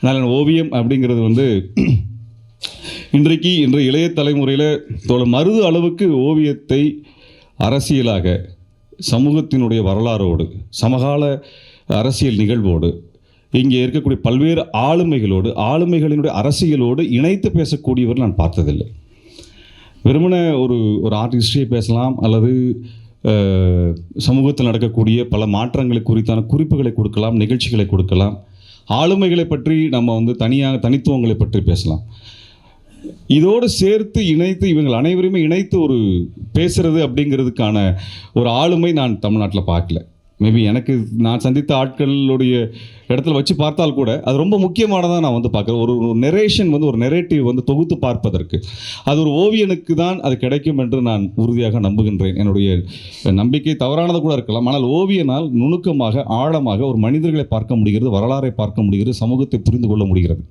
அதனால் ஓவியம் அப்படிங்கிறது வந்து இன்றைய இளைய தலைமுறையில் மருது அளவுக்கு ஓவியத்தை அரசியலாக சமூகத்தினுடைய வரலாறோடு சமகால அரசியல் நிகழ்வோடு இங்கே இருக்கக்கூடிய பல்வேறு ஆளுமைகளினுடைய அரசியலோடு இணைத்து பேசக்கூடியவர் நான் பார்த்ததில்லை. வெறுமன ஒரு ஆர்ட் ஹிஸ்டரியை பேசலாம் அல்லது சமூகத்தில் நடக்கக்கூடிய பல மாற்றங்களை குறித்தான குறிப்புகளை கொடுக்கலாம், நிகழ்ச்சிகளை கொடுக்கலாம், ஆளுமைகளை பற்றி நம்ம வந்து தனித்துவங்களை பற்றி பேசலாம். இதோடு சேர்த்து இணைத்து இவங்கள் அனைவருமே இணைத்து ஒரு பேசுகிறது அப்படிங்கிறதுக்கான ஒரு ஆளுமை நான் தமிழ்நாட்டில் பார்க்கல. மேபி நான் சந்தித்த ஆட்களுடைய இடத்துல வச்சு பார்த்தால் கூட அது ரொம்ப முக்கியமானதாக நான் வந்து பார்க்குறேன். ஒரு நெரேஷன் வந்து ஒரு நெரேட்டிவ் வந்து தொகுத்து பார்ப்பதற்கு அது ஒரு ஓவியனுக்கு தான் அது கிடைக்கும் என்று நான் உறுதியாக நம்புகின்றேன். என்னுடைய நம்பிக்கை தவறானது கூட இருக்கலாம். ஆனால் ஓவியனால் நுணுக்கமாக ஆழமாக ஒரு மனிதர்களை பார்க்க முடிகிறது, வரலாறை பார்க்க முடிகிறது, சமூகத்தை புரிந்து கொள்ள முடிகிறது.